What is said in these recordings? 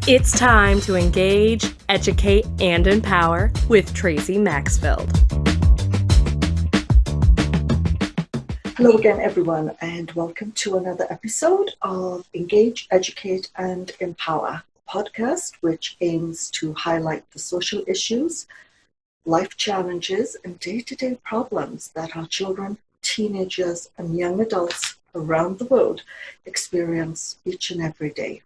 It's time to engage, educate, and empower with Tracey Maxfield. Hello again, everyone, and welcome to another episode of Engage, Educate, and Empower, a podcast which aims to highlight the social issues, life challenges, and day-to-day problems that our children, teenagers, and young adults around the world experience each and every day.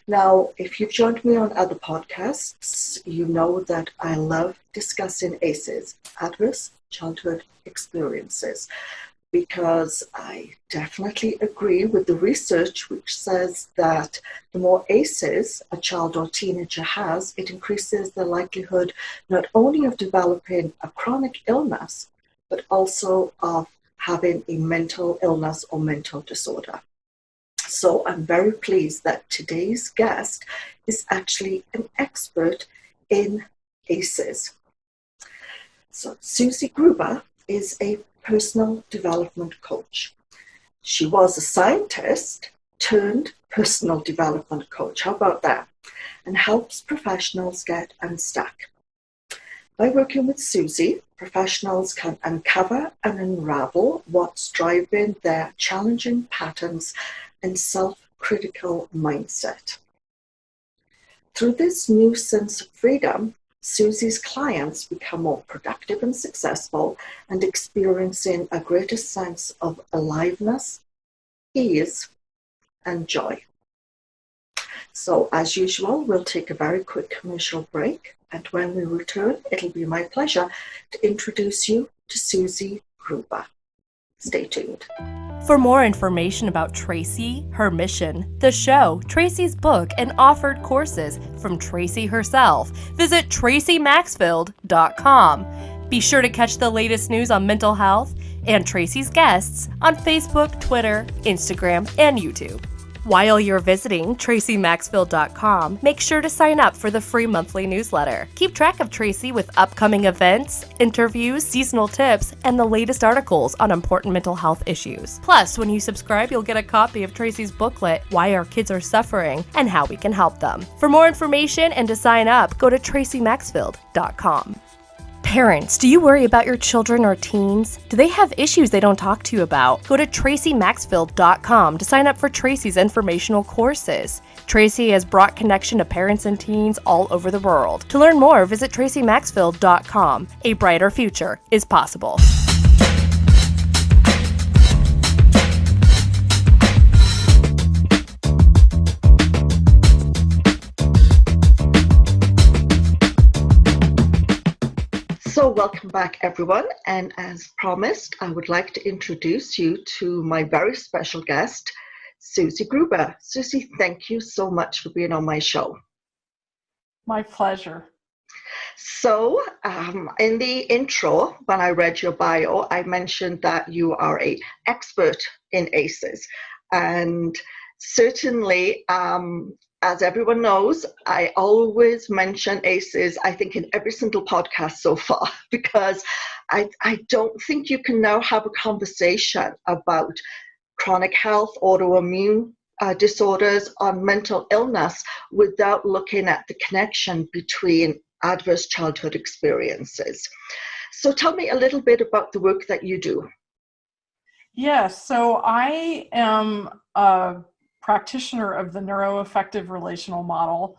Now, if you've joined me on other podcasts, you know that I love discussing ACEs, Adverse Childhood Experiences, because I definitely agree with the research which says that the more ACEs a child or teenager has, it increases the likelihood not only of developing a chronic illness, but also of having a mental illness or mental disorder. So I'm very pleased that today's guest is actually an expert in ACEs. So Suzie Gruber is a personal development coach. She was a scientist turned personal development coach. How about that? And helps professionals get unstuck. By working with Suzie, professionals can uncover and unravel what's driving their challenging patterns and self-critical mindset. Through this new sense of freedom, Suzie's clients become more productive and successful and experiencing a greater sense of aliveness, ease, and joy. So as usual, we'll take a very quick commercial break, and when we return, it'll be my pleasure to introduce you to Suzie Gruber. Stay tuned. For more information about Tracey, her mission, the show, Tracey's book, and offered courses from Tracey herself, visit traceymaxfield.com. Be sure to catch the latest news on mental health and Tracey's guests on Facebook, Twitter, Instagram, and YouTube. While you're visiting traceymaxfield.com, make sure to sign up for the free monthly newsletter. Keep track of Tracey with upcoming events, interviews, seasonal tips, and the latest articles on important mental health issues. Plus, when you subscribe, you'll get a copy of Tracey's booklet, Why Our Kids Are Suffering and How We Can Help Them. For more information and to sign up, go to traceymaxfield.com. Parents, do you worry about your children or teens? Do they have issues they don't talk to you about? Go to traceymaxfield.com to sign up for Tracey's informational courses. Tracey has brought connection to parents and teens all over the world. To learn more, visit traceymaxfield.com. A brighter future is possible. So welcome back, everyone. And as promised, I would like to introduce you to my very special guest, Suzie Gruber. Suzie, thank you so much for being on my show. My pleasure. So in the intro, when I read your bio, I mentioned that you are an expert in ACEs. And certainly, as everyone knows, I always mention ACEs, I think, in every single podcast so far, because I don't think you can now have a conversation about chronic health, autoimmune disorders, or mental illness without looking at the connection between adverse childhood experiences. So tell me a little bit about the work that you do. Yes, so I am a practitioner of the neuroaffective relational model,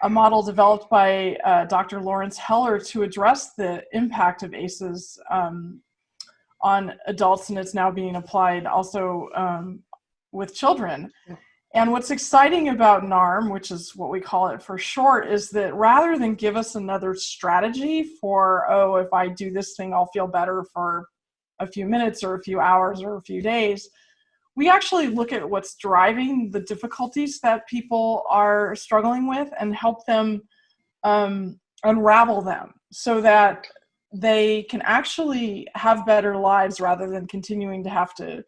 a model developed by Dr. Lawrence Heller to address the impact of ACEs on adults, and it's now being applied also with children. Yeah. And what's exciting about NARM, which is what we call it for short, is that rather than give us another strategy for, oh, if I do this thing, I'll feel better for a few minutes or a few hours or a few days, we actually look at what's driving the difficulties that people are struggling with and help them unravel them so that they can actually have better lives rather than continuing to have to,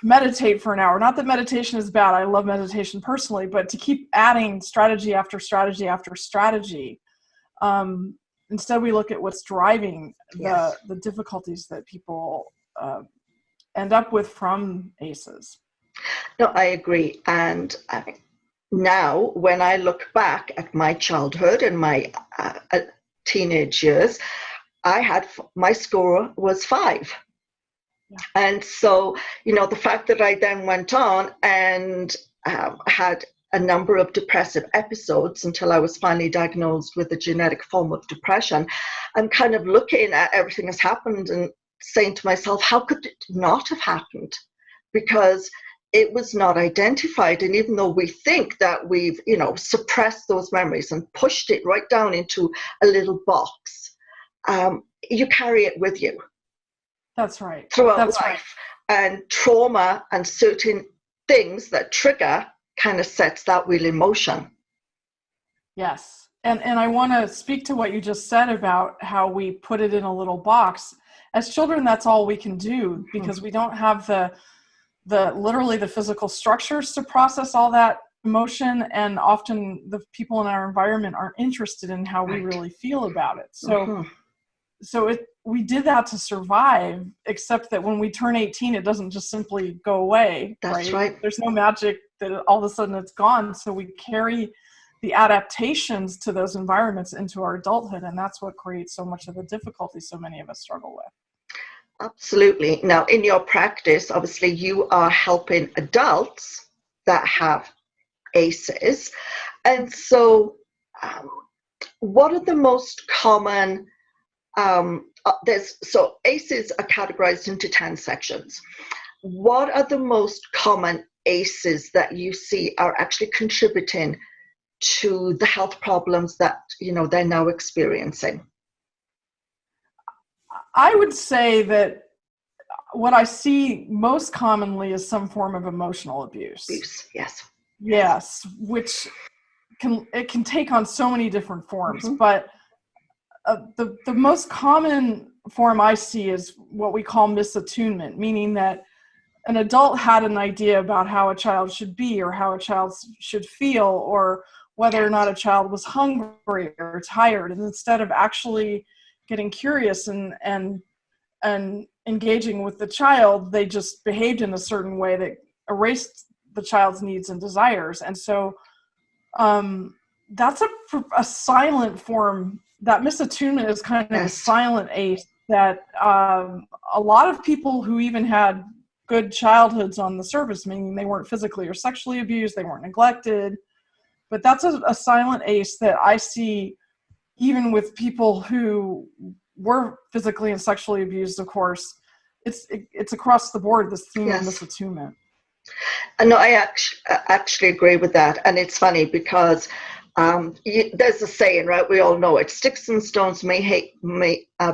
meditate for an hour. Not that meditation is bad. I love meditation personally, but to keep adding strategy after strategy after strategy. Instead, we look at what's driving the difficulties that people end up with from ACEs. No, I agree. And now, when I look back at my childhood and my teenage years, my score was 5. Yeah. And so, the fact that I then went on and had a number of depressive episodes until I was finally diagnosed with a genetic form of depression, I'm kind of looking at everything that's happened and saying to myself, how could it not have happened? Because it was not identified. And even though we think that we've, suppressed those memories and pushed it right down into a little box, you carry it with you. That's right. Throughout That's life. Right. And trauma and certain things that trigger kind of sets that wheel in motion. Yes. And I want to speak to what you just said about how we put it in a little box. As children, that's all we can do because we don't have literally the physical structures to process all that emotion, and often the people in our environment aren't interested in how we really feel about it. So we did that to survive, except that when we turn 18, it doesn't just simply go away. That's right. There's no magic that all of a sudden it's gone. So we carry the adaptations to those environments into our adulthood, and that's what creates so much of the difficulty so many of us struggle with. Absolutely. Now, in your practice, obviously, you are helping adults that have ACEs. And so what are the most common, so ACEs are categorized into 10 sections. What are the most common ACEs that you see are actually contributing to the health problems that, they're now experiencing? I would say that what I see most commonly is some form of emotional abuse. Yes. Yes, which can take on so many different forms, but the most common form I see is what we call misattunement, meaning that an adult had an idea about how a child should be or how a child should feel or whether or not a child was hungry or tired, and instead of actually getting curious and engaging with the child, they just behaved in a certain way that erased the child's needs and desires. And so that's a silent form. That misattunement is kind of a silent ACE that a lot of people who even had good childhoods on the surface, meaning they weren't physically or sexually abused, they weren't neglected, but that's a silent ACE that I see even with people who were physically and sexually abused. Of course, it's across the board, this theme of misattunement. No, I actually agree with that. And it's funny because there's a saying, right? We all know it. Sticks and stones may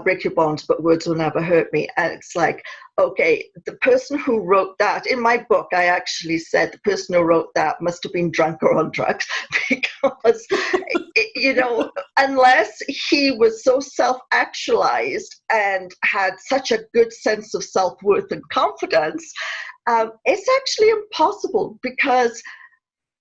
break your bones, but words will never hurt me. And it's like, okay, the person who wrote that, in my book, I actually said the person who wrote that must have been drunk or on drugs because, unless he was so self-actualized and had such a good sense of self-worth and confidence, it's actually impossible because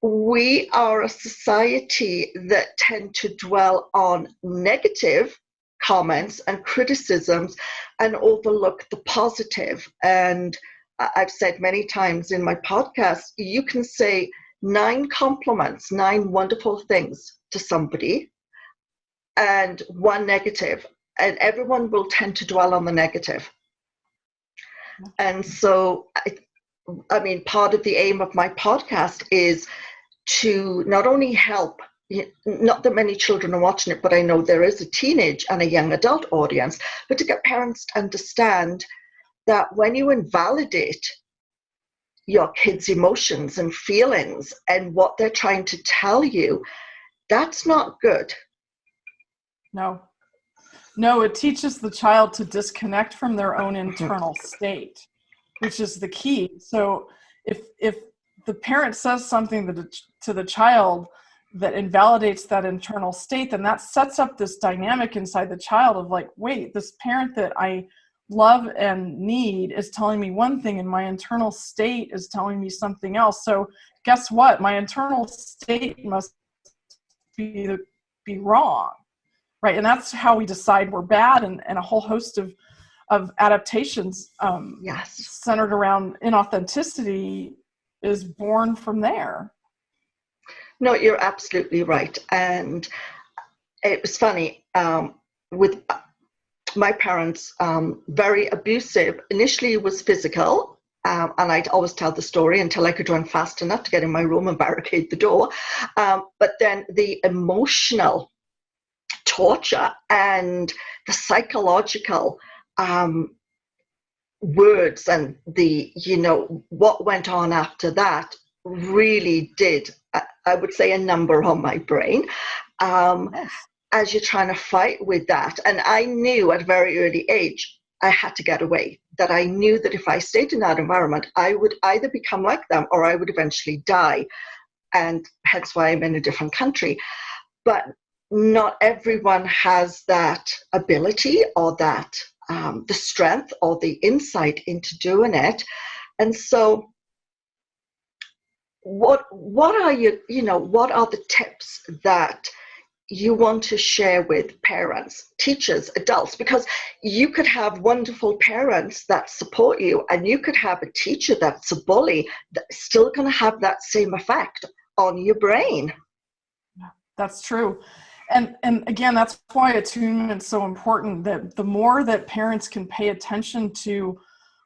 we are a society that tend to dwell on negative comments and criticisms and overlook the positive. And I've said many times in my podcast, you can say 9 compliments, 9 wonderful things to somebody and 1 negative, and everyone will tend to dwell on the negative. And so, part of the aim of my podcast is to not only help, not that many children are watching it, but I know there is a teenage and a young adult audience, but to get parents to understand that when you invalidate your kids' emotions and feelings and what they're trying to tell you, that's not good. No, it teaches the child to disconnect from their own internal state, which is the key. So if the parent says something to the child that invalidates that internal state, then that sets up this dynamic inside the child of like, wait, this parent that I love and need is telling me one thing and my internal state is telling me something else. So guess what? My internal state must be wrong, right? And that's how we decide we're bad, and a whole host of adaptations centered around inauthenticity is born from there. No, you're absolutely right. And it was funny with my parents, very abusive. Initially, it was physical. And I'd always tell the story until I could run fast enough to get in my room and barricade the door. But then the emotional torture and the psychological words and the, what went on after that really did, I would say, a number on my brain. Yes. As you're trying to fight with that. And I knew at a very early age, I had to get away, that I knew that if I stayed in that environment, I would either become like them or I would eventually die. And hence why I'm in a different country. But not everyone has that ability or that the strength or the insight into doing it. And so what are what are the tips that you want to share with parents, teachers, adults? Because you could have wonderful parents that support you, and you could have a teacher that's a bully that's still going to have that same effect on your brain. That's true. And again, that's why attunement is so important, that the more that parents can pay attention to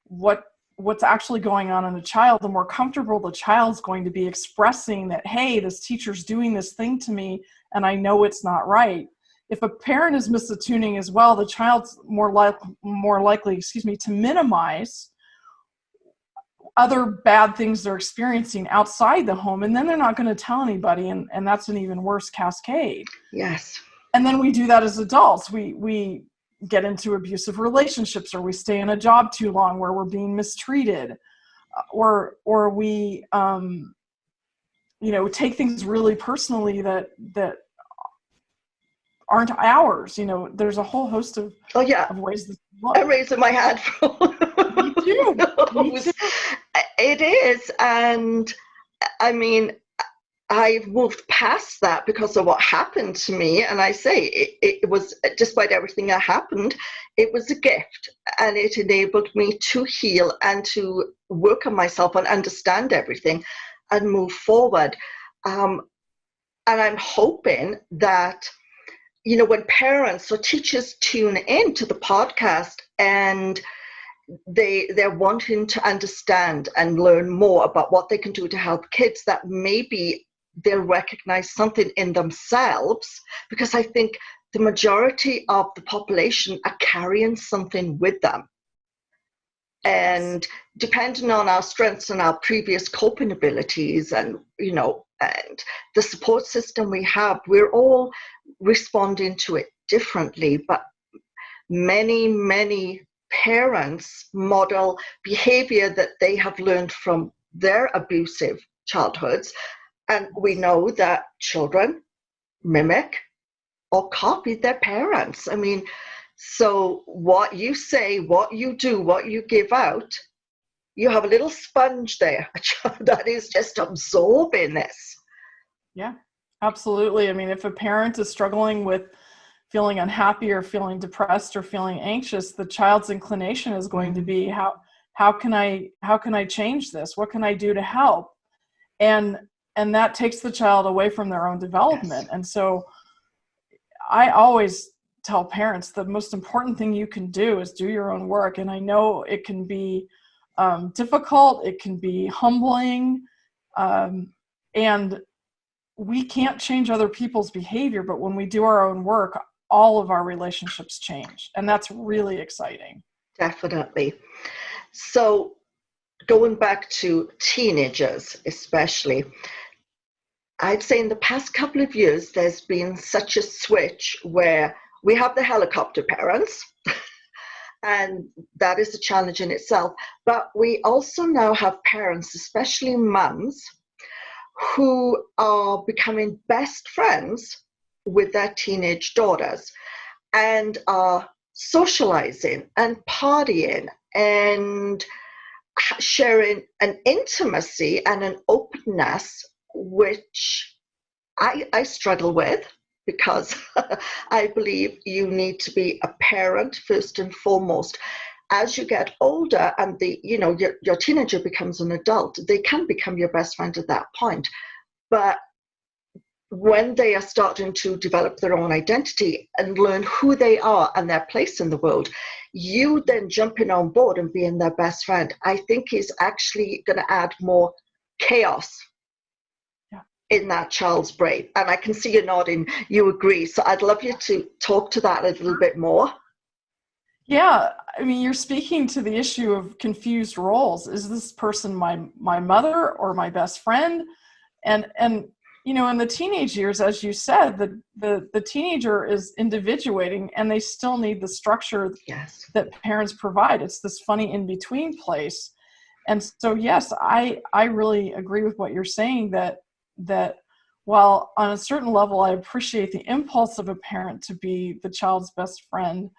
what's actually going on in the child, the more comfortable the child's going to be expressing that, hey, this teacher's doing this thing to me and I know it's not right. If a parent is misattuning as well, the child's more likely, to minimize other bad things they're experiencing outside the home, and then they're not going to tell anybody, and that's an even worse cascade. Yes. And then we do that as adults. We get into abusive relationships, or we stay in a job too long where we're being mistreated, or we take things really personally that aren't ours. There's a whole host of ways that I'm raising my hand. Me too. It is. And I mean, I've moved past that because of what happened to me. And I say it was, despite everything that happened, it was a gift, and it enabled me to heal and to work on myself and understand everything and move forward. And I'm hoping that, when parents or teachers tune in to the podcast and they're wanting to understand and learn more about what they can do to help kids, that maybe they'll recognize something in themselves, because I think the majority of the population are carrying something with them. And depending on our strengths and our previous coping abilities and, and the support system we have, we're all responding to it differently. But many, many parents model behavior that they have learned from their abusive childhoods. And we know that children mimic or copy their parents. I mean, so what you say, what you do, what you give out, you have a little sponge there that is just absorbing this. Yeah, absolutely. I mean, if a parent is struggling with feeling unhappy or feeling depressed or feeling anxious, the child's inclination is going to be, how can I change this? What can I do to help? And that takes the child away from their own development. Yes. And so I always tell parents the most important thing you can do is do your own work. And I know it can be difficult, it can be humbling, and we can't change other people's behavior, but when we do our own work, all of our relationships change. And that's really exciting. Definitely. So going back to teenagers, especially, I'd say in the past couple of years, there's been such a switch where we have the helicopter parents, and that is a challenge in itself. But we also now have parents, especially mums, who are becoming best friends with their teenage daughters and are socializing and partying and sharing an intimacy and an openness, which I struggle with, because I believe you need to be a parent first and foremost. As you get older and your teenager becomes an adult, they can become your best friend at that point. But when they are starting to develop their own identity and learn who they are and their place in the world, you then jumping on board and being their best friend, I think is actually going to add more chaos in that child's brain. And I can see you nodding, you agree. So I'd love you to talk to that a little bit more. Yeah, I mean, you're speaking to the issue of confused roles. Is this person my mother or my best friend? And you know, in the teenage years, as you said, the teenager is individuating, and they still need the structure that parents provide. It's this funny in-between place. And so, yes, I really agree with what you're saying, that while on a certain level I appreciate the impulse of a parent to be the child's best friend,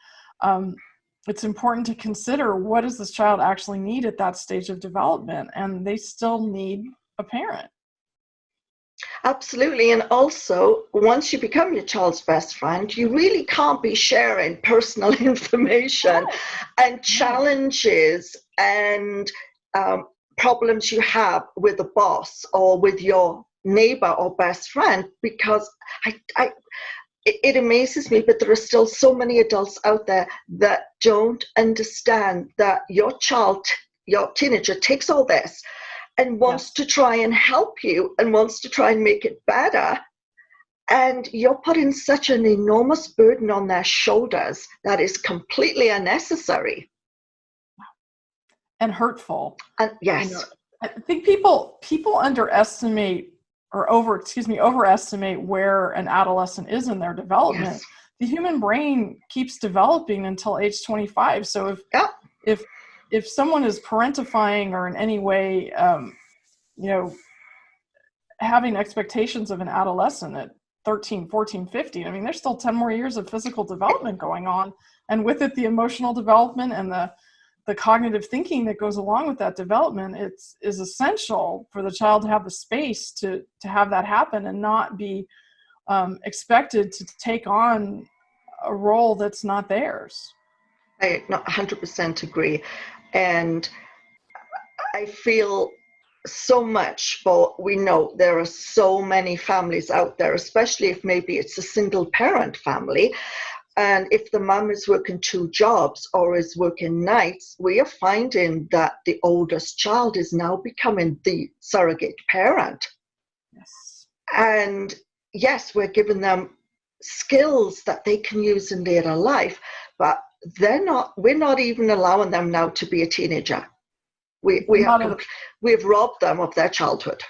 it's important to consider, what does this child actually need at that stage of development? And they still need a parent. Absolutely. And also, once you become your child's best friend, you really can't be sharing personal information and challenges and problems you have with a boss or with your neighbor or best friend, because it amazes me, but there are still so many adults out there that don't understand that your child, your teenager, takes all this and wants to try and help you and wants to try and make it better. And you're putting such an enormous burden on their shoulders that is completely unnecessary. And hurtful. And yes. You know, I think people underestimate or overestimate where an adolescent is in their development. Yes. The human brain keeps developing until age 25. So if someone is parentifying or in any way, you know, having expectations of an adolescent at 13, 14, 15, I mean, there's still 10 more years of physical development going on. And with it, the emotional development and the cognitive thinking that goes along with that development, is essential for the child to have the space to have that happen and not be expected to take on a role that's not theirs. I 100% agree. And I feel so much for, we know there are so many families out there, especially if maybe it's a single parent family. And if the mum is working 2 jobs or is working nights, we are finding that the oldest child is now becoming the surrogate parent. Yes. And yes, we're giving them skills that they can use in later life, but we're not even allowing them now to be a teenager. We've robbed them of their childhood.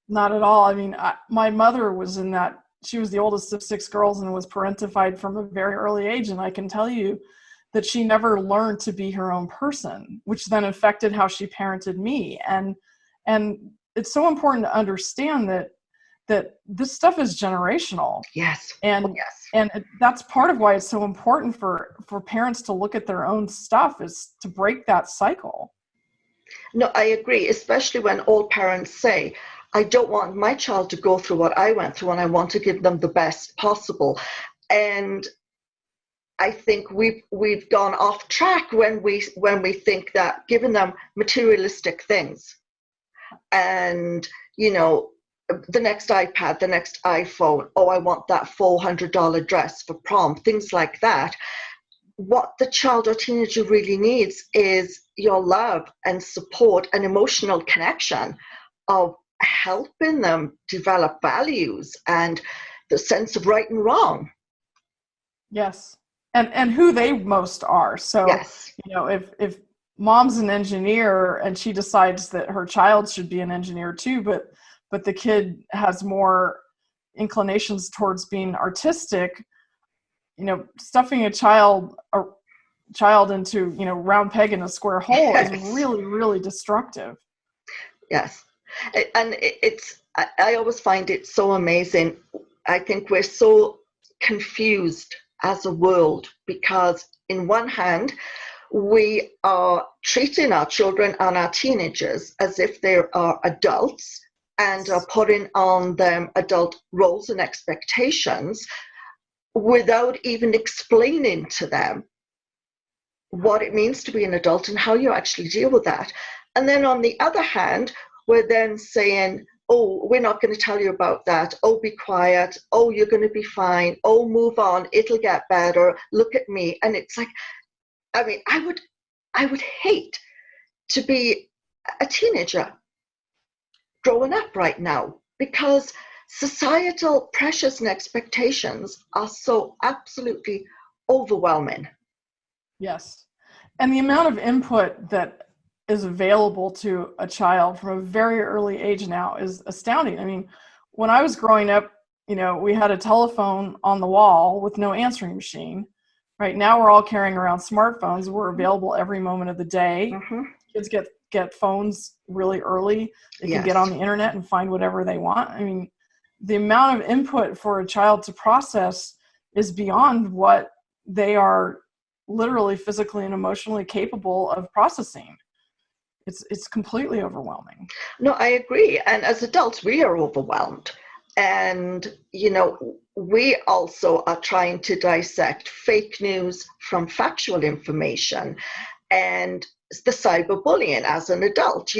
Not at all. I mean, my mother was in that. She was the oldest of 6 girls and was parentified from a very early age. And I can tell you that she never learned to be her own person, which then affected how she parented me. And it's so important to understand that this stuff is generational. Yes. And that's part of why it's so important for parents to look at their own stuff, is to break that cycle. No, I agree, especially when all parents say, I don't want my child to go through what I went through, and I want to give them the best possible. And I think we've gone off track when we think that giving them materialistic things and, you know, the next iPad, the next iPhone, oh, I want that $400 dress for prom, things like that. What the child or teenager really needs is your love and support and emotional connection of helping them develop values and the sense of right and wrong. Yes. And who they most are. So, yes. You know, if mom's an engineer and she decides that her child should be an engineer too, but the kid has more inclinations towards being artistic, you know, stuffing a child into, you know, round peg in a square hole is really, really destructive. Yes. And I always find it so amazing. I think we're so confused as a world because in one hand, we are treating our children and our teenagers as if they are adults and are putting on them adult roles and expectations without even explaining to them what it means to be an adult and how you actually deal with that. And then on the other hand, we're then saying, oh, we're not going to tell you about that. Oh, be quiet. Oh, you're going to be fine. Oh, move on. It'll get better. Look at me. And it's like, I mean, I would hate to be a teenager growing up right now, because societal pressures and expectations are so absolutely overwhelming. Yes. And the amount of input that is available to a child from a very early age now is astounding. I mean, when I was growing up, we had a telephone on the wall with no answering machine. Right now, we're all carrying around smartphones. We're available every moment of the day. Mm-hmm. Kids get phones really early. They can get on the internet and find whatever they want. I mean, the amount of input for a child to process is beyond what they are literally, physically, and emotionally capable of processing. It's completely overwhelming. No, I agree. And as adults, we are overwhelmed. And, we also are trying to dissect fake news from factual information, and the cyberbullying as an adult,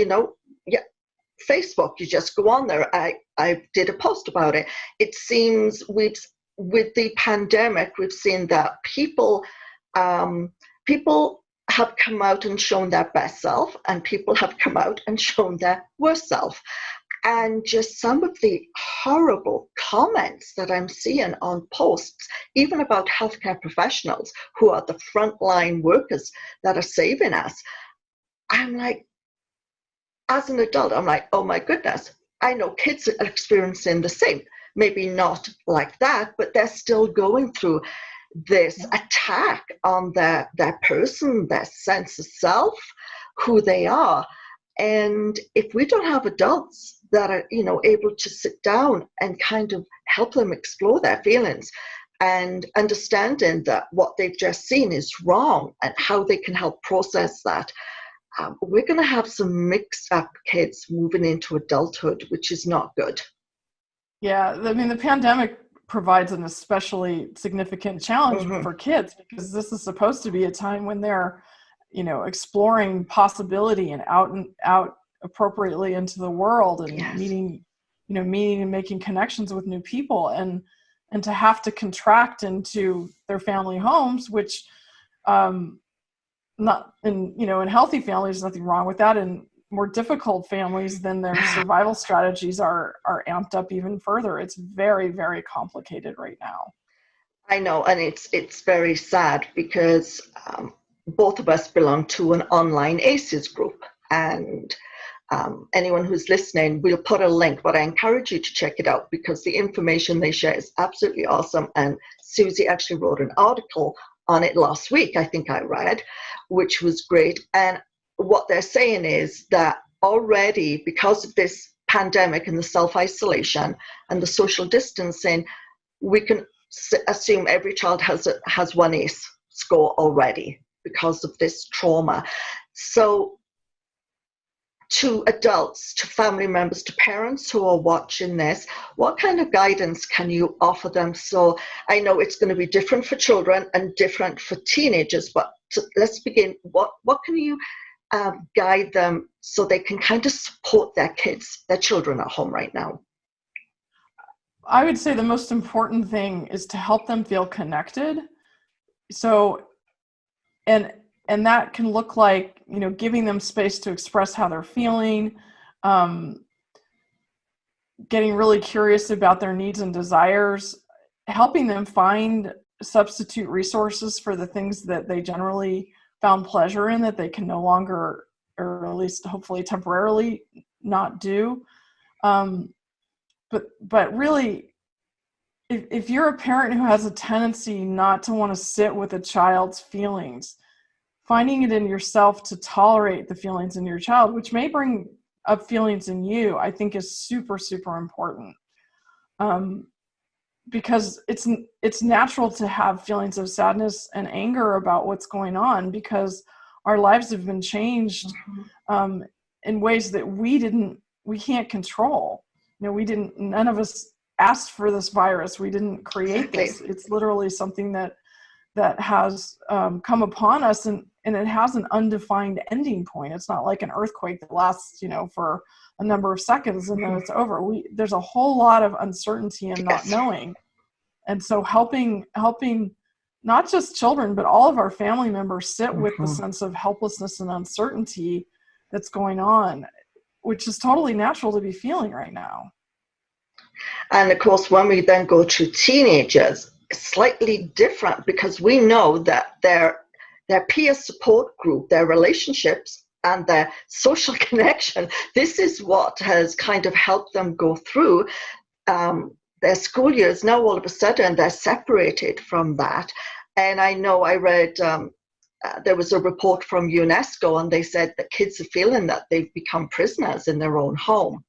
Facebook, you just go on there. I did a post about it. It seems with the pandemic, we've seen that people have come out and shown their best self, and people have come out and shown their worst self. And just some of the horrible comments that I'm seeing on posts, even about healthcare professionals who are the frontline workers that are saving us. I'm like, as an adult, I'm like, oh my goodness, I know kids are experiencing the same. Maybe not like that, but they're still going through this attack on their person, their sense of self, who they are. And if we don't have adults that are, able to sit down and kind of help them explore their feelings and understanding that what they've just seen is wrong and how they can help process that, we're going to have some mixed up kids moving into adulthood, which is not good. Yeah, I mean, the pandemic provides an especially significant challenge for kids, because this is supposed to be a time when they're, exploring possibility and out appropriately into the world and meeting and making connections with new people, and to have to contract into their family homes, which not in healthy families, nothing wrong with that. In more difficult families, then their survival strategies are amped up even further. It's very, very complicated right now. I know, and it's very sad, because both of us belong to an online ACEs group, and anyone who's listening, we'll put a link, but I encourage you to check it out, because the information they share is absolutely awesome. And Suzie actually wrote an article on it last week, I think I read, which was great. And what they're saying is that already, because of this pandemic and the self-isolation and the social distancing, we can assume every child has one ACE score already because of this trauma. So to adults, to family members, to parents who are watching this, what kind of guidance can you offer them? So I know it's going to be different for children and different for teenagers, but let's begin. What can you guide them so they can kind of support their kids, their children at home right now? I would say the most important thing is to help them feel connected. So, and that can look like, giving them space to express how they're feeling, getting really curious about their needs and desires, helping them find substitute resources for the things that they generally found pleasure in that they can no longer, or at least hopefully temporarily, not do. But really, if you're a parent who has a tendency not to want to sit with a child's feelings, finding it in yourself to tolerate the feelings in your child, which may bring up feelings in you, I think is super, super important. Because it's natural to have feelings of sadness and anger about what's going on, because our lives have been changed in ways that we can't control. None of us asked for this virus. We didn't create this. It's literally something that has come upon us, and and it has an undefined ending point. It's not like an earthquake that lasts, for a number of seconds and then it's over. There's a whole lot of uncertainty and not knowing. And so helping not just children, but all of our family members sit with the sense of helplessness and uncertainty that's going on, which is totally natural to be feeling right now. And of course, when we then go to teenagers, it's slightly different, because we know that their peer support group, their relationships, and their social connection, this is what has kind of helped them go through their school years. Now all of a sudden they're separated from that. And I know I read there was a report from UNESCO, and they said that kids are feeling that they've become prisoners in their own home.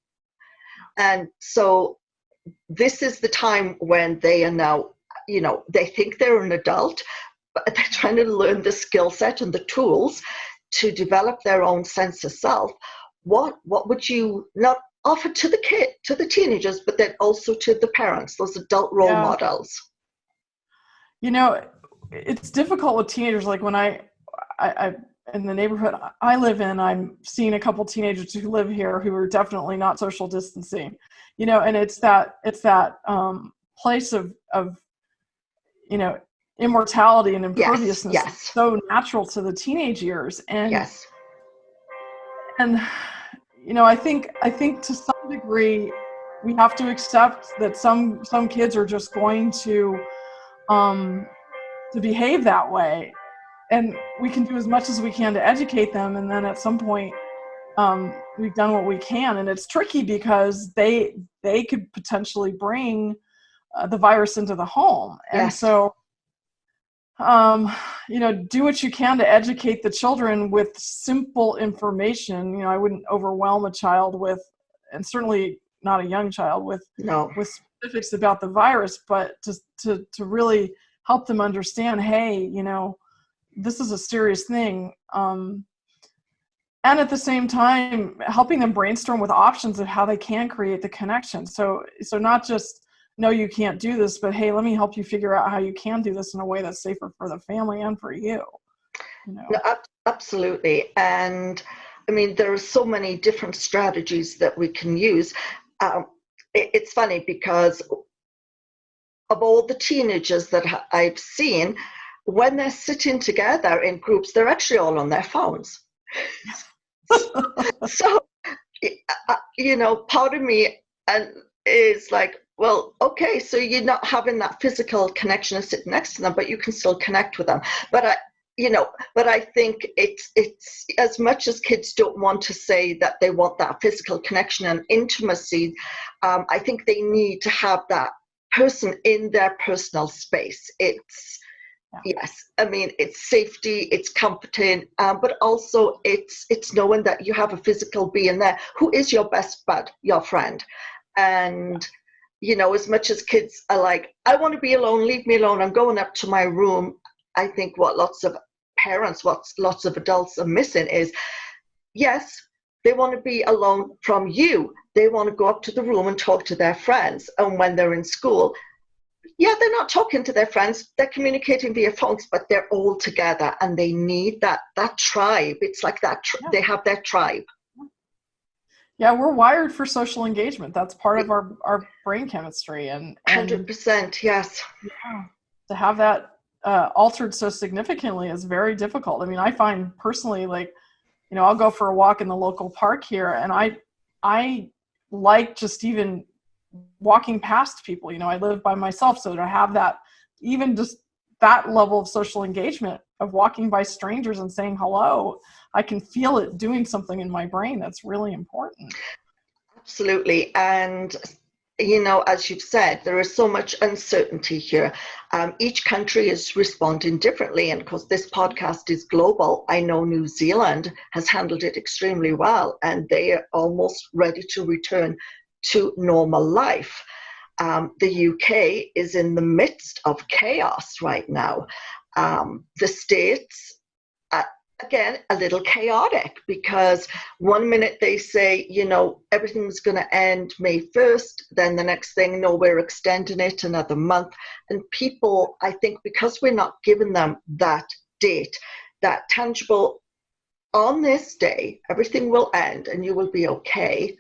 And so this is the time when they are now, they think they're an adult, but they're trying to learn the skill set and the tools to develop their own sense of self. What would you not offer to the teenagers, but then also to the parents, those adult role models? It's difficult with teenagers. Like when I in the neighborhood I live in, I'm seeing a couple teenagers who live here who are definitely not social distancing, and it's that place of immortality and imperviousness. Yes. So natural to the teenage years. And yes. And I think to some degree we have to accept that some kids are just going to behave that way, and we can do as much as we can to educate them, and then at some point we've done what we can. And it's tricky because they could potentially bring the virus into the home. And so do what you can to educate the children with simple information. I wouldn't overwhelm a child with, and certainly not a young child with specifics about the virus, but to really help them understand, hey, this is a serious thing. And at the same time, helping them brainstorm with options of how they can create the connection. So not just, no, you can't do this, but hey, let me help you figure out how you can do this in a way that's safer for the family and for you. No, absolutely. And I mean, there are so many different strategies that we can use. It's funny because of all the teenagers that I've seen, when they're sitting together in groups, they're actually all on their phones. So, part of me is like, well, okay, so you're not having that physical connection of sitting next to them, but you can still connect with them. But I think it's as much as kids don't want to say that they want that physical connection and intimacy, I think they need to have that person in their personal space. Yes, I mean, it's safety, it's comforting, but also it's knowing that you have a physical being there who is your best bud, your friend. And as much as kids are like, I want to be alone, leave me alone, I'm going up to my room, I think what lots of adults are missing is, yes, they want to be alone from you. They want to go up to the room and talk to their friends. And when they're in school, they're not talking to their friends, they're communicating via phones, but they're all together and they need that tribe. It's like that, they have their tribe. Yeah, we're wired for social engagement. That's part of our brain chemistry. And 100%, yes. Yeah, to have that altered so significantly is very difficult. I mean, I find personally, like, I'll go for a walk in the local park here, and I like just even walking past people. I live by myself, so to have that, even just that level of social engagement of walking by strangers and saying hello, I can feel it doing something in my brain that's really important. Absolutely. And as you've said, there is so much uncertainty here. Each country is responding differently, and of course this podcast is global. I know New Zealand has handled it extremely well, and they are almost ready to return to normal life. The UK is in the midst of chaos right now. The States, again, a little chaotic, because one minute they say, everything's going to end May 1st, then the next thing, no, we're extending it another month. And people, I think, because we're not giving them that date, that tangible, on this day, everything will end and you will be okay.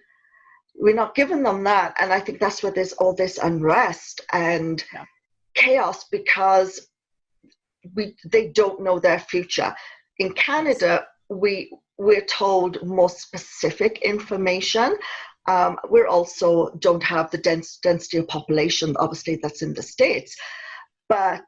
We're not giving them that. And I think that's where there's all this unrest and chaos, because they don't know their future. In Canada, we're told more specific information. We also don't have the density of population, obviously, that's in the States. But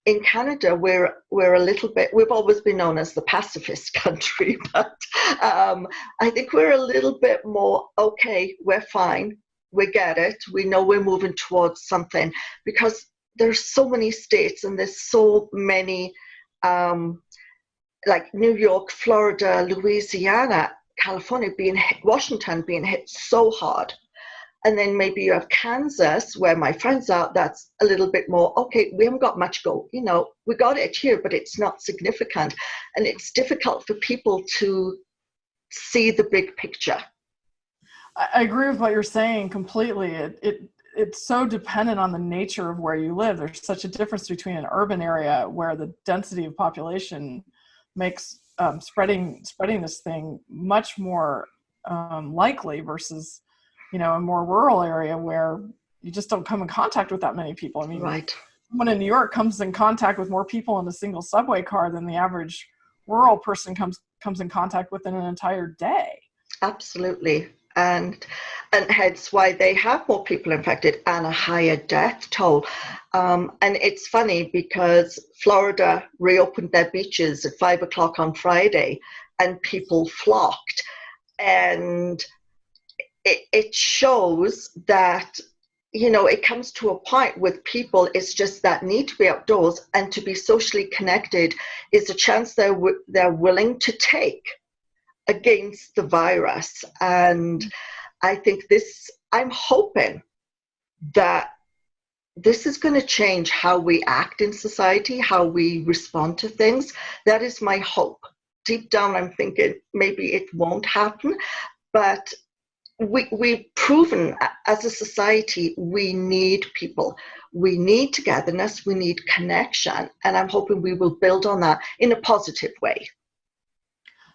in Canada, we're a little bit, we've always been known as the pacifist country, but I think we're a little bit more, okay, we're fine, we get it, we know we're moving towards something, because there's so many states and there's so many, like New York, Florida, Louisiana, California being hit, Washington being hit so hard. And then maybe you have Kansas, where my friends are, that's a little bit more, okay, we haven't got much go. You know, we got it here, but it's not significant. And it's difficult for people to see the big picture. I agree with what you're saying completely. It's so dependent on the nature of where you live. There's such a difference between an urban area where the density of population makes spreading this thing much more likely versus, you know, a more rural area where you just don't come in contact with that many people. I mean, right. Someone in New York comes in contact with more people in a single subway car than the average rural person comes in contact with in an entire day. Absolutely. And hence why they have more people infected and a higher death toll. And it's funny because Florida reopened their beaches at 5 o'clock on Friday and people flocked. And it shows that, you know, it comes to a point with people, it's just that need to be outdoors and to be socially connected is a chance they're willing to take against the virus. And I think I'm hoping that this is going to change how we act in society, how we respond to things. That is my hope. Deep down, I'm thinking maybe it won't happen, but we've proven as a society, we need people, we need togetherness, we need connection, and I'm hoping we will build on that in a positive way.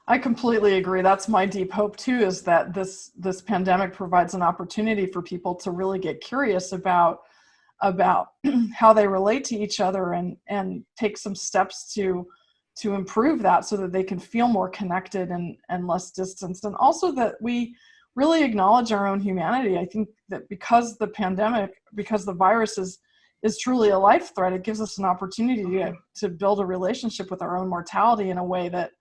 I completely agree. That's my deep hope too, is that this pandemic provides an opportunity for people to really get curious about how they relate to each other and take some steps to improve that so that they can feel more connected and less distanced. And also that we really acknowledge our own humanity. I think that because the virus is truly a life threat, it gives us an opportunity to build a relationship with our own mortality in a way that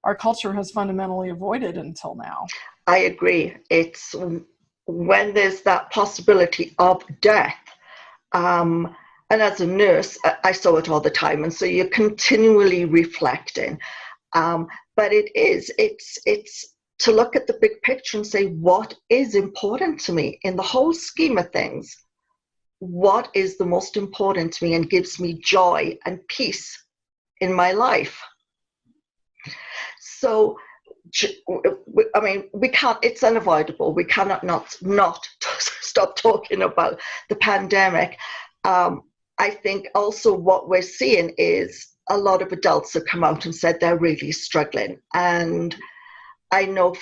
our culture has fundamentally avoided until now. I agree. It's when there's that possibility of death. And as a nurse, I saw it all the time. And so you're continually reflecting. But it's to look at the big picture and say, what is important to me in the whole scheme of things? What is the most important to me and gives me joy and peace in my life? So, I mean, we can't, it's unavoidable. We cannot not stop talking about the pandemic. I think also what we're seeing is a lot of adults have come out and said they're really struggling. And I know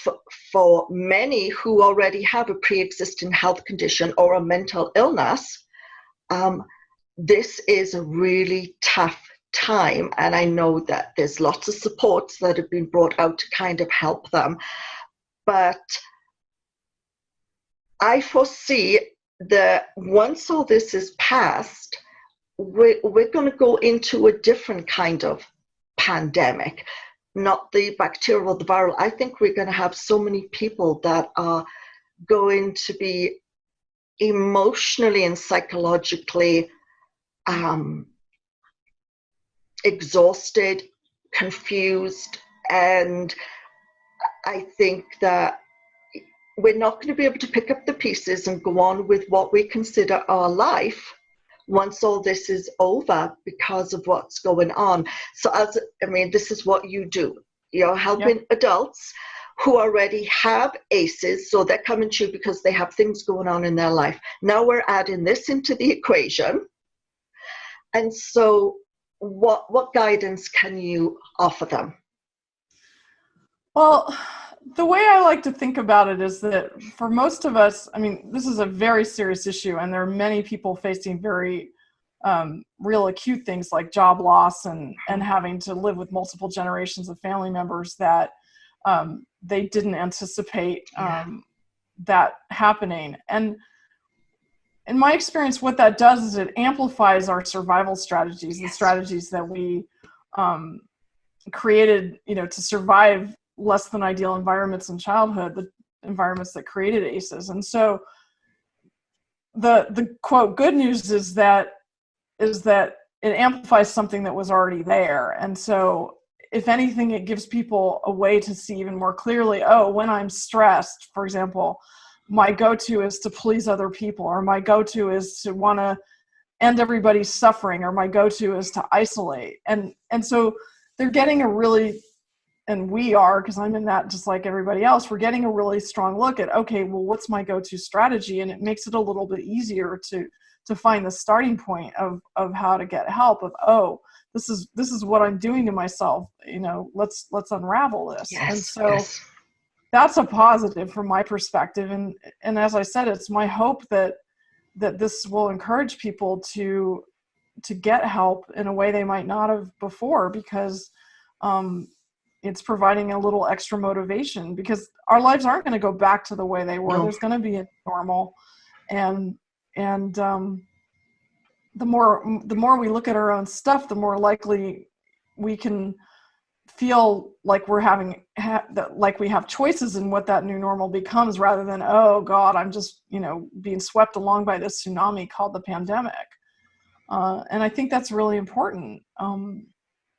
for many who already have a pre-existing health condition or a mental illness, this is a really tough time. And I know that there's lots of supports that have been brought out to kind of help them. But I foresee that once all this is passed, we're going to go into a different kind of pandemic. Not the bacterial or the viral. I think we're going to have so many people that are going to be emotionally and psychologically exhausted, confused, and I think that we're not going to be able to pick up the pieces and go on with what we consider our life once all this is over because of what's going on. So this is what you do. You're helping adults who already have ACEs, so they're coming to you because they have things going on in their life. Now we're adding this into the equation. And so what guidance can you offer them? Well, the way I like to think about it is that for most of us, I mean, this is a very serious issue, and there are many people facing very real acute things like job loss and having to live with multiple generations of family members that they didn't anticipate that happening. And in my experience, what that does is it amplifies our survival strategies, the strategies that we created, to survive less than ideal environments in childhood, the environments that created ACEs. And so the quote good news is that it amplifies something that was already there. And so if anything, it gives people a way to see even more clearly, oh, when I'm stressed, for example, my go-to is to please other people, or my go-to is to want to end everybody's suffering, or my go-to is to isolate. And so they're getting a really, and we are, because I'm in that just like everybody else, we're getting a really strong look at, okay, well, what's my go-to strategy? And it makes it a little bit easier to find the starting point of how to get help, of, oh, this is what I'm doing to myself, let's unravel this. Yes, and so that's a positive from my perspective. And as I said, it's my hope that this will encourage people to get help in a way they might not have before, because it's providing a little extra motivation, because our lives aren't going to go back to the way they were. No. There's going to be a normal, and the more we look at our own stuff, the more likely we can feel like we're like we have choices in what that new normal becomes, rather than, oh God, I'm just being swept along by this tsunami called the pandemic. And I think that's really important,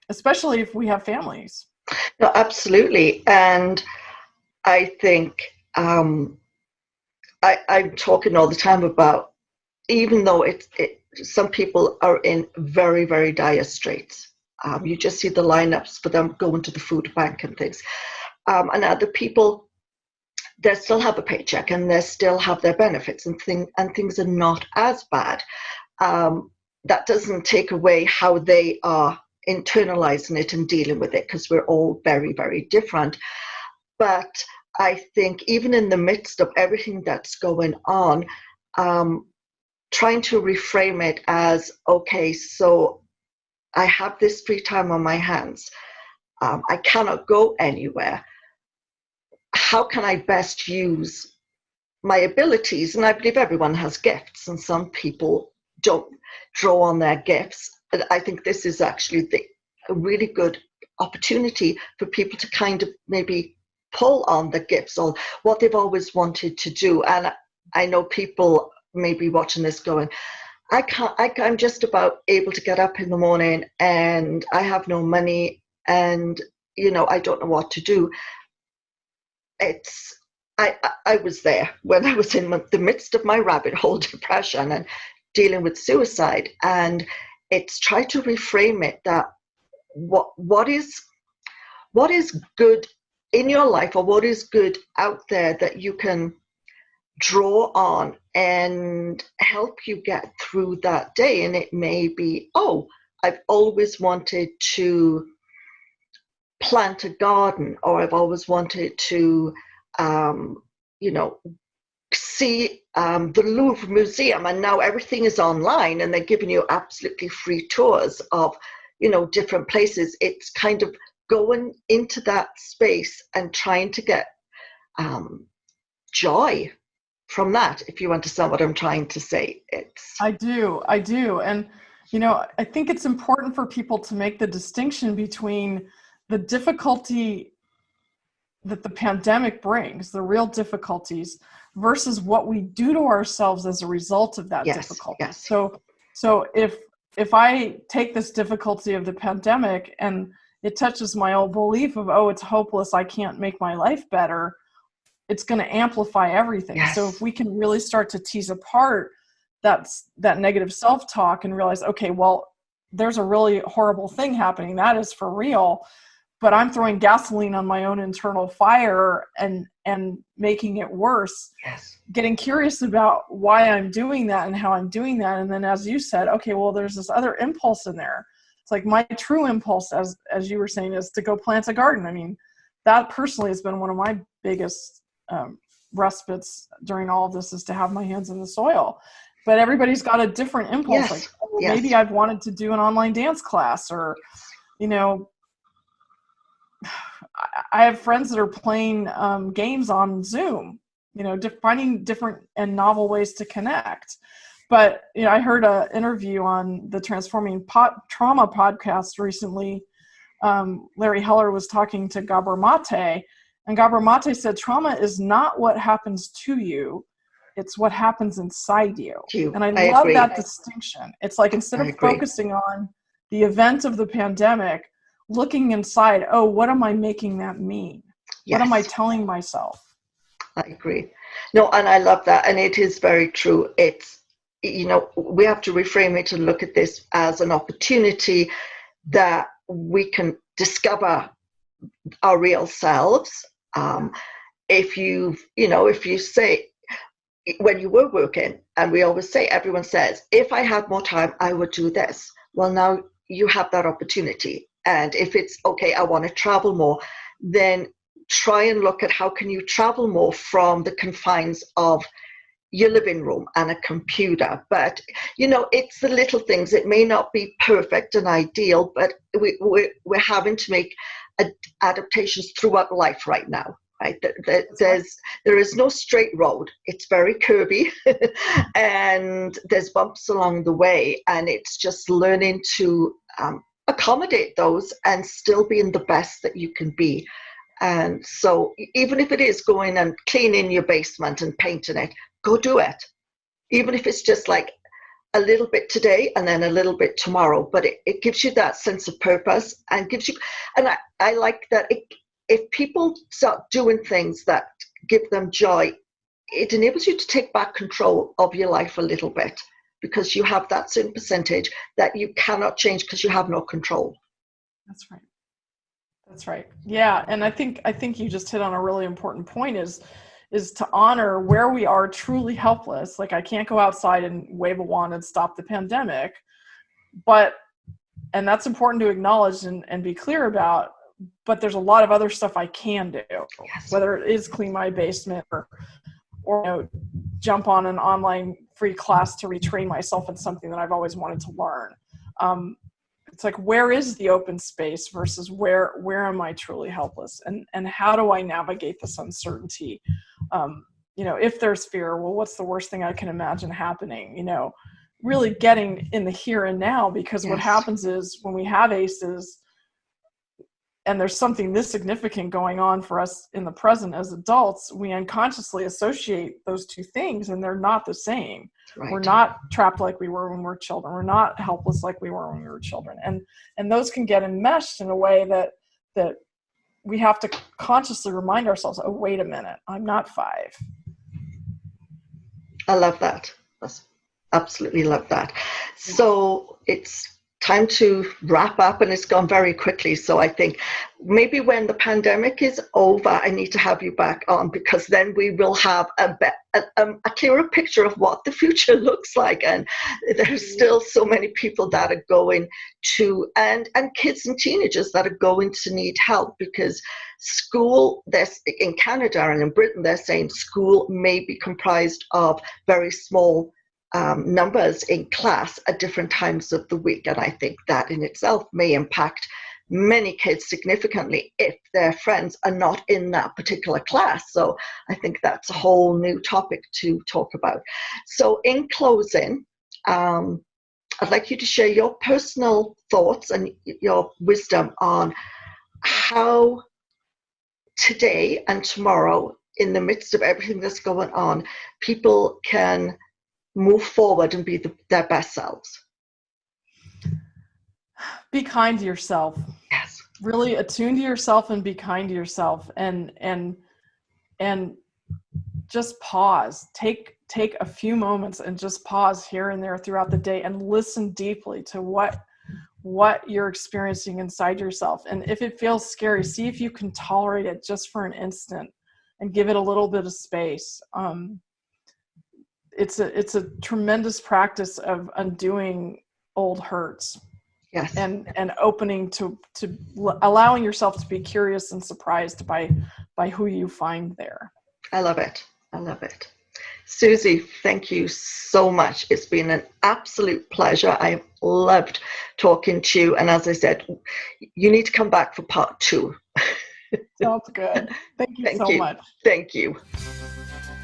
especially if we have families. No, absolutely. And I think I'm talking all the time about, even though some people are in very, very dire straits. You just see the lineups for them going to the food bank and things. And other people, they still have a paycheck and they still have their benefits, and things are not as bad. That doesn't take away how they are internalizing it and dealing with it, because we're all very, very different. But I think even in the midst of everything that's going on, trying to reframe it as, okay, so I have this free time on my hands. I cannot go anywhere. How can I best use my abilities? And I believe everyone has gifts, and some people don't draw on their gifts. I think this is actually a really good opportunity for people to kind of maybe pull on the gifts or what they've always wanted to do. And I know people may be watching this going, I'm just about able to get up in the morning and I have no money and, I don't know what to do. I was there when I was in the midst of my rabbit hole depression and dealing with suicide. And it's try to reframe it that what is good in your life, or what is good out there that you can draw on and help you get through that day. And it may be, oh, I've always wanted to plant a garden, or I've always wanted to see the Louvre Museum, and now everything is online and they're giving you absolutely free tours of different places. It's kind of going into that space and trying to get joy from that, if you understand what I'm trying to say. I do. And I think it's important for people to make the distinction between the difficulty that the pandemic brings, the real difficulties, versus what we do to ourselves as a result of that difficulty. Yes. So if I take this difficulty of the pandemic and it touches my old belief of, oh, it's hopeless, I can't make my life better, it's going to amplify everything. Yes. So if we can really start to tease apart that negative self-talk and realize, okay, well, there's a really horrible thing happening. That is for real. But I'm throwing gasoline on my own internal fire and making it worse. Yes. Getting curious about why I'm doing that and how I'm doing that. And then, as you said, okay, well, there's this other impulse in there It's like my true impulse, as you were saying, is to go plant a garden. I mean, that personally has been one of my biggest respites during all of this, is to have my hands in the soil. But everybody's got a different impulse. Yes. Like, oh, Yes. maybe I've wanted to do an online dance class, or, you know, I have friends that are playing games on Zoom, you know, finding different and novel ways to connect. But, you know, I heard an interview on the Transforming Trauma podcast recently. Larry Heller was talking to Gabor Mate, and Gabor Mate said, trauma is not what happens to you, it's what happens inside you. And I love agree. that distinction. It's like, instead of focusing on the event of the pandemic, looking inside, oh, what am I making that mean? Yes. What am I telling myself? I agree. No, and I love that. And it is very true. It's, you know, we have to reframe it and look at this as an opportunity that we can discover our real selves. If you say, when you were working, and we always say, everyone says, if I had more time, I would do this. Well, now you have that opportunity. And if it's, okay, I want to travel more, then try and look at how can you travel more from the confines of your living room and a computer. But, you know, it's the little things. It may not be perfect and ideal, but we're having to make adaptations throughout life right now. Right? There is no straight road. It's very curvy and there's bumps along the way, and it's just learning to accommodate those and still being the best that you can be. And so even if it is going and cleaning your basement and painting it, go do it. Even if it's just like a little bit today and then a little bit tomorrow, but it gives you that sense of purpose, and gives you, and I like that if people start doing things that give them joy, it enables you to take back control of your life a little bit, because you have that certain percentage that you cannot change because you have no control. That's right. That's right. Yeah. And I think you just hit on a really important point, is to honor where we are truly helpless. Like, I can't go outside and wave a wand and stop the pandemic, and that's important to acknowledge and be clear about. But there's a lot of other stuff I can do, Yes. whether it is clean my basement or you know, jump on an online free class to retrain myself in something that I've always wanted to learn. It's like, where is the open space versus where am I truly helpless, and how do I navigate this uncertainty? You know, if there's fear, well, what's the worst thing I can imagine happening? You know, really getting in the here and now, because Yes. what happens is, when we have ACEs and there's something this significant going on for us in the present as adults, we unconsciously associate those two things, and they're not the same. Right. We're not trapped like we were when we were children. We're not helpless like we were when we were children. And those can get enmeshed in a way that we have to consciously remind ourselves, oh, wait a minute, I'm not 5. I love that. Absolutely love that. So it's time to wrap up, and it's gone very quickly. So I think maybe when the pandemic is over, I need to have you back on, because then we will have a clearer picture of what the future looks like. And there's still so many people that are going to, and kids and teenagers that are going to need help, because school, in Canada and in Britain, they're saying school may be comprised of very small numbers in class at different times of the week. And I think that in itself may impact many kids significantly if their friends are not in that particular class. So I think that's a whole new topic to talk about. So in closing, I'd like you to share your personal thoughts and your wisdom on how today and tomorrow, in the midst of everything that's going on, people can move forward and be their best selves. Be kind to yourself. Yes. Really attune to yourself and be kind to yourself, and just pause. Take a few moments and just pause here and there throughout the day and listen deeply to what you're experiencing inside yourself. And if it feels scary, see if you can tolerate it just for an instant and give it a little bit of space. It's a tremendous practice of undoing old hurts. Yes. and opening to allowing yourself to be curious and surprised by who you find there. I love it. I love it. Suzie, thank you so much. It's been an absolute pleasure. I've loved talking to you. And as I said, you need to come back for part 2. Sounds good. Thank you so much. Thank you.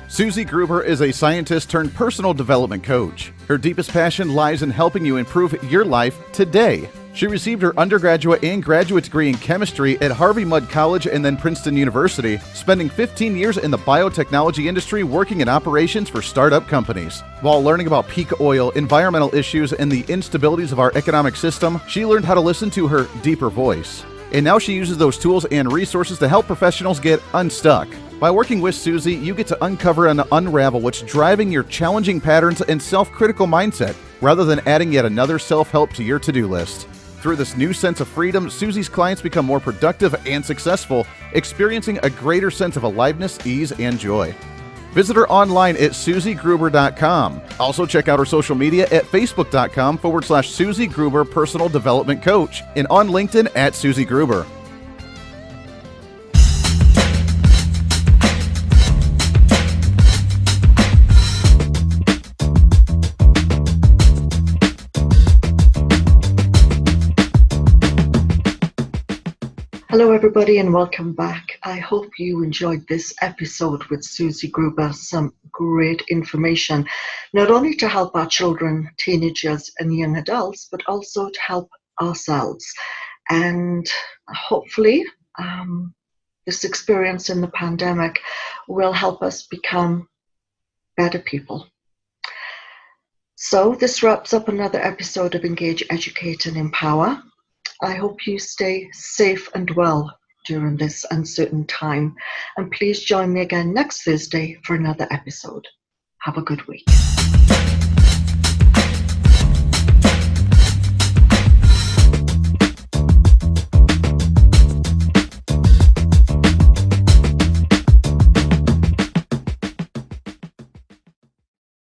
Suzie Gruber is a scientist turned personal development coach. Her deepest passion lies in helping you improve your life today. She received her undergraduate and graduate degree in chemistry at Harvey Mudd College and then Princeton University, spending 15 years in the biotechnology industry working in operations for startup companies. While learning about peak oil, environmental issues, and the instabilities of our economic system, she learned how to listen to her deeper voice. And now she uses those tools and resources to help professionals get unstuck. By working with Suzie, you get to uncover and unravel what's driving your challenging patterns and self-critical mindset, rather than adding yet another self-help to your to-do list. Through this new sense of freedom, Suzie's clients become more productive and successful, experiencing a greater sense of aliveness, ease, and joy. Visit her online at SuzieGruber.com. Also check out her social media at Facebook.com/Suzie Gruber Personal Development Coach and on LinkedIn at Suzie Gruber. Hello, everybody, and welcome back. I hope you enjoyed this episode with Suzie Gruber. Some great information, not only to help our children, teenagers, and young adults, but also to help ourselves. And hopefully, this experience in the pandemic will help us become better people. So this wraps up another episode of Engage, Educate, and Empower. I hope you stay safe and well during this uncertain time. And please join me again next Thursday for another episode. Have a good week.